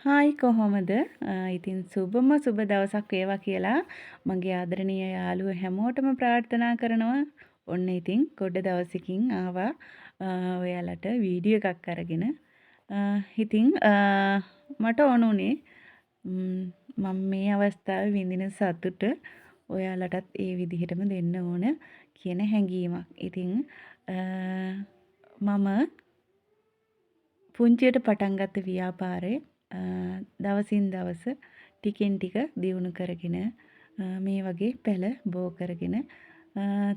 Hi කොහොමද? ඉතින් සුබ දවසක් වේවා කියලා මගේ ආදරණීය යාළුවෝ හැමෝටම ප්‍රාර්ථනා කරනවා. ඔන්න ඉතින් ගොඩ දවසකින් ආවා ඔයාලට වීඩියෝ එකක් අරගෙන. ඉතින් මට ඕනුනේ මම මේ අවස්ථාවේ විඳින සතුට ඔයාලටත් ඒ විදිහටම දෙන්න ඕන කියන හැඟීමක්. ඉතින් මම පුංචියට පටන් ගත්ත ව්‍යාපාරේ දවසින් දවස ටිකෙන් ටික දියුණු කරගෙන මේ වගේ පැල බෝ කරගෙන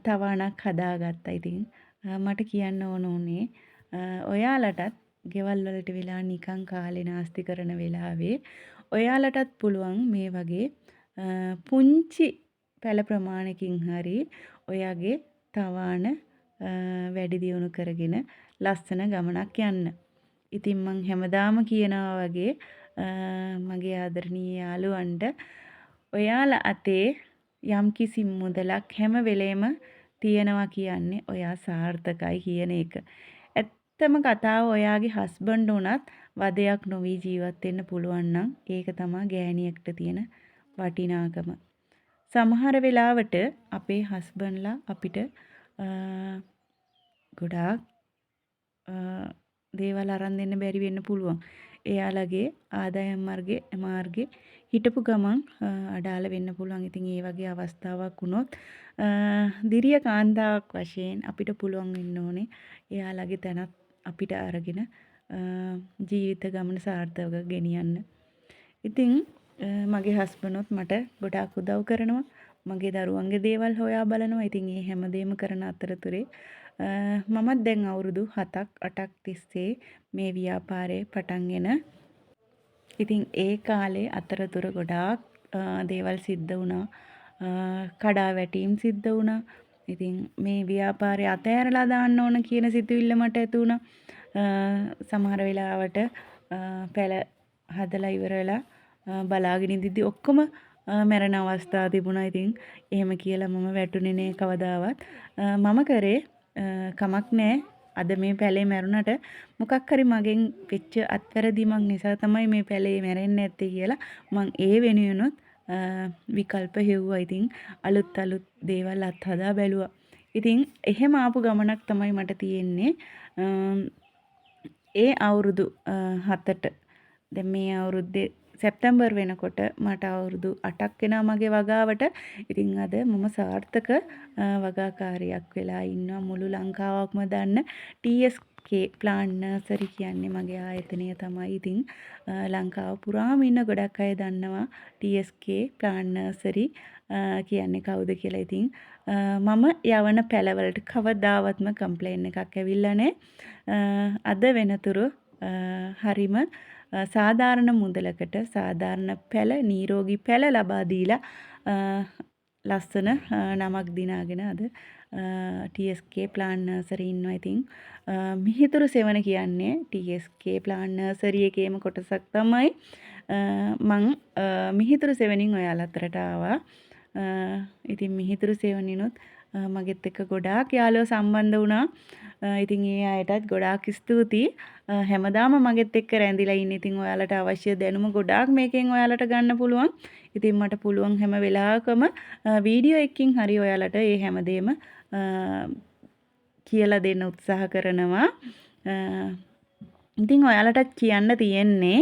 තවාණක් හදාගත්තා. ඉතින් මට කියන්න ඕන උනේ ඔයාලටත් ගෙවල් වලට වෙලා නිකන් කාලේ නාස්ති කරන වෙලාවේ ඔයාලටත් පුළුවන් මේ වගේ පුංචි පැල ප්‍රමාණකින් හරි ඔයාගේ තවාණ වැඩි දියුණු කරගෙන ලස්සන ගමනක් යන්න. ඉතින් මං හැමදාම කියනවා වගේ මගේ ආදරණීය යාළුවන්ට ඔයාලා අතේ යම්කිසි මුදලක් හැම වෙලේම තියෙනවා කියන්නේ ඔයා සාර්ථකයි කියන එක. ඇත්තම කතාව ඔයාගේ හස්බන්ඩ් උනත් වදයක් නොවි ජීවත් වෙන්න පුළුවන් නම් ඒක තමයි ගෑණියෙක්ට තියෙන වටිනාකම. සමහර වෙලාවට අපේ හස්බන්ඩ්ලා අපිට ගොඩාක් දේවල් අරන් දෙන්න බැරි වෙන්න පුළුවන්. එයාලගේ ආදායම් මාර්ගේ හිටපු ගමන් අඩාල වෙන්න පුළුවන්. ඉතින් ඒ වගේ අවස්ථාවක් වුණොත් දිරිය කාන්තාවක් වශයෙන් අපිට පුළුවන් වෙන්න ඕනේ එයාලගේ තැනත් අපිට අරගෙන ජීවිත ගමන සාර්ථකව ගෙනියන්න. ඉතින් මගේ හස්බන්ඩ්ත් මට ගොඩාක් උදව් කරනවා. මගේ දරුවන්ගේ දේවල් හොයා බලනවා. ඉතින් මේ හැමදේම කරන අතරතුරේ මමත් දැන් අවුරුදු 7ක් 8ක් තිස්සේ මේ ව්‍යාපාරේ පටන්ගෙන ඉතින් ඒ කාලේ අතරතුර ගොඩාක් දේවල් සිද්ධ වුණා. කඩාවැටීම් සිද්ධ වුණා. ඉතින් මේ ව්‍යාපාරේ අතෑරලා දාන්න ඕන කියන සිතුවිල්ල මට ඇති වුණා. සමහර වෙලාවට පැල හදලා ඉවර වෙලා බලාගෙන ඉඳිද්දි ඔක්කොම මැරෙන අවස්ථා තිබුණා. ඉතින් එහෙම කියලා මම වැටුනේ නෑ කවදාවත්. මම කරේ කමක් නෑ අද මේ පැලේ මැරුණට මොකක් හරි මගෙන් වෙච්ච අත්වැරදීමක් නිසා තමයි මේ පැලේ මැරෙන්නේ නැත්තේ කියලා මං ඒ වෙනුවෙනුත් විකල්ප හෙව්වා. ඉතින් අලුත් දේවල් අත්හදා බැලුවා. ඉතින් එහෙම ආපු ගමනක් තමයි මට තියෙන්නේ. ඒ අවුරුදු 7ට දැන් මේ අවුරුද්දේ සැප්තැම්බර් වෙනකොට මට අවුරුදු 8ක් වෙනවා මගේ වගාවට. ඉතින් අද මම සාර්ථක වගාකාරියක් වෙලා ඉන්නවා. මුළු ලංකාවක්ම දන්න TSK ප්ලාන්ට් නර්සරි කියන්නේ මගේ ආයතනය තමයි. ඉතින් ලංකාව පුරාම ඉන්න ගොඩක් අය දන්නවා TSK ප්ලාන්ට් නර්සරි කියන්නේ කවුද කියලා. ඉතින් මම යවන පැලවලට කවදාවත්ම කම්ප්ලේන් එකක් ඇවිල්ලා නැහැ. අද වෙනතුරු හරිම සාධාරණ මුදලකට සාධාරණ පැල නිරෝගී පැල ලබා දීලා ලස්සන නමක් දිනාගෙන අද TSK ප්ලාන්ට් නර්සරි ඉන්නවා. ඉතින් මිහිතුරු සෙවණ කියන්නේ TSK ප්ලාන්ට් නර්සරි එකේම කොටසක් තමයි. මං මිහිතුරු සෙවණින් ඔයාලා අතරට ආවා. ඉතින් මිහිතුරු සෙවණිනුත් මගෙත් එක්ක ගොඩාක් යාළුවෝ සම්බන්ධ වුණා. ඉතින් ඒ අයටත් ගොඩාක් ස්තුතියි. හැමදාම මගෙත් එක්ක රැඳිලා ඉන්න. ඉතින් ඔයාලට අවශ්‍ය දැනුම ගොඩාක් මේකෙන් ඔයාලට ගන්න පුළුවන්. ඉතින් මට පුළුවන් හැම වෙලාවකම වීඩියෝ එකකින් හරි ඔයාලට මේ හැමදේම කියලා දෙන්න උත්සාහ කරනවා. ඉතින් ඔයාලටත් කියන්න තියෙන්නේ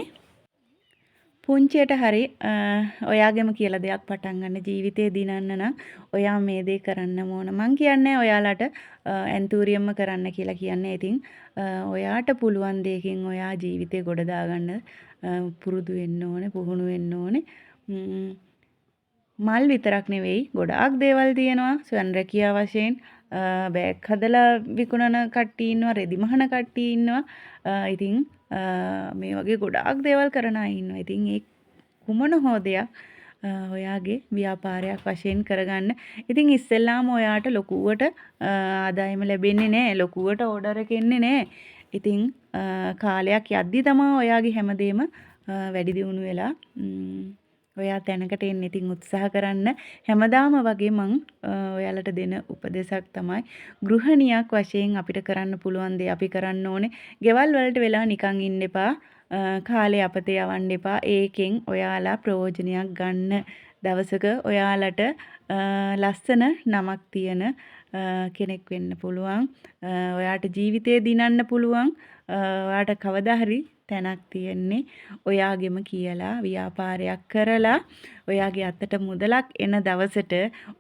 පුංචියට හරි ඔයාගෙම කියලා දෙයක් පටන් ගන්න ජීවිතේ දිනන්න නම් ඔයා මේ දේ කරන්න ඕන. මං කියන්නේ ඔයාලට ඇන්තූරියම්ම කරන්න කියලා කියන්නේ. ඉතින් ඔයාට පුළුවන් දෙයකින් ඔයා ජීවිතේ ගොඩ දාගන්න පුරුදු වෙන්න ඕනේ, පුහුණු වෙන්න ඕනේ. මල් විතරක් නෙවෙයි ගොඩාක් දේවල් තියෙනවා. ස්වයං රැකියාව වශයෙන් බෑග් හදලා විකුණන කට්ටිය ඉන්නවා, රෙදි මහන කට්ටිය ඉන්නවා. ඉතින් මේ වගේ ගොඩාක් දේවල් කරන අය ඉන්නවා. ඉතින් ඒ කුමන හෝ දෙයක් ඔයාගේ ව්‍යාපාරයක් වශයෙන් කරගන්න. ඉතින් ඉස්සෙල්ලාම ඔයාට ලොකුවට ආදායම ලැබෙන්නේ නැහැ. ලොකුවට ඕඩර් එක එන්නේ නැහැ. ඉතින් කාලයක් යද්දි තමයි ඔයාගේ හැමදේම වැඩි දියුණු වෙලා ඔයා තැනකට එන්න. ඉතින් උත්සාහ කරන්න. හැමදාම වගේ මං ඔයාලට දෙන උපදේශක් තමයි ගෘහණියක් වශයෙන් අපිට කරන්න පුළුවන් දේ අපි කරන්න ඕනේ. ගෙවල් වලට වෙලා නිකන් ඉන්න එපා. කාලේ අපතේ යවන්න එපා. ඒකෙන් ඔයාලා ප්‍රයෝජනයක් ගන්න. දවසක ඔයාලට ලස්සන නමක් තියෙන කෙනෙක් වෙන්න පුළුවන්. ඔයාට ජීවිතේ දිනන්න පුළුවන්. ඔයාට කවදා හරි තැනක් තියෙන්නේ ඔයාගෙම කියලා ව්‍යාපාරයක් කරලා ඔයාගේ අතට මුදලක් එන දවසට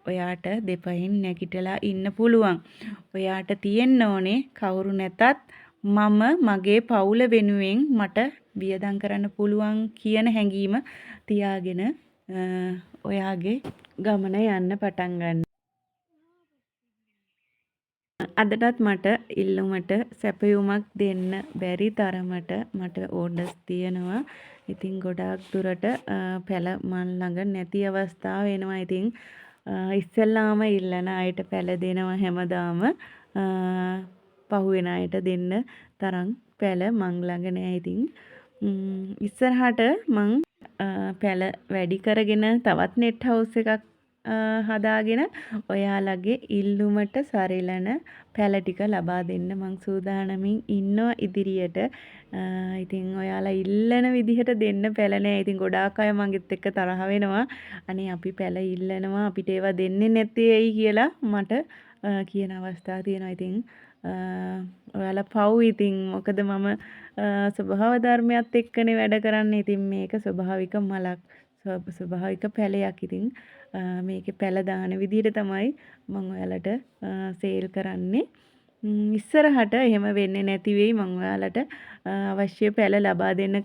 ඔයාට දෙපයින් නැගිටලා ඉන්න පුළුවන්. ඔයාට තියෙන්න ඕනේ කවුරු නැතත් මම මගේ පවුල වෙනුවෙන් මට වියදම් කරන්න පුළුවන් කියන හැඟීම තියාගෙන ඔයාගේ ගමන යන්න පටන් ගන්න. අදටත් මට ඉල්ලුමට සැපයුමක් දෙන්න බැරි තරමට මට ඕඩර්ස් තියෙනවා. ඉතින් ගොඩාක් දුරට පැල මන් ළඟ නැති අවස්ථා වෙනවා. ඉතින් ඉස්සෙල්ලාම ඉල්ලන අයට පැල දෙනවා හැමදාම. පහුවෙන අයට දෙන්න තරම් පැල මං ළඟ නෑ. ඉතින් ඉස්සරහට මං පැල වැඩි කරගෙන තවත් නෙට් හවුස් එකක් හදාගෙන ඔයාලගේ ඉල්ලුමට සරිලන පැල ටික ලබා දෙන්න මං සූදානමින් ඉන්නවා ඉදිරියට. ඉතින් ඔයාලා ඉල්ලන විදිහට දෙන්න පැල නෑ. ඉතින් ගොඩාක් අය මගෙත් එක්ක තරහ වෙනවා. අනේ අපි පැල ඉල්ලනවා අපිට ඒවා දෙන්නේ නැත්තේ ඇයි කියලා මට කියන අවස්ථා තියෙනවා. ඉතින් ඔයාලා පව් ඉතින් මොකද මම ස්වභාව ධර්මයත් එක්කනේ වැඩ කරන්නේ. ඉතින් මේක ස්වභාවික මලක් ස්වභාවික පැලයක්. ඉතින් මේකේ පැල දාන විදිහට තමයි මම ඔයාලට සේල් කරන්නේ. ඉස්සරහට එහෙම වෙන්නේ නැති වෙයි. මම ඔයාලට අවශ්‍ය පැල ලබා දෙන්න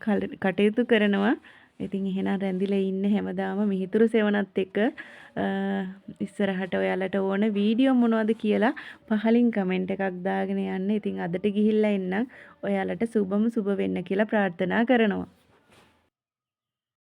කටයුතු කරනවා. ඉතින් එහෙනම් රැඳිලා ඉන්න හැමදාම මිහිතුරු සෙවණත් එක්ක ඉස්සරහට ඔයාලට ඕන වීඩියෝ මොනවද කියලා පහලින් කමෙන්ට් එකක් දාගෙන යන්න. ඉතින් අදට ගිහිල්ලා එන්නම්. ඔයාලට සුබම සුබ වෙන්න කියලා ප්‍රාර්ථනා කරනවා.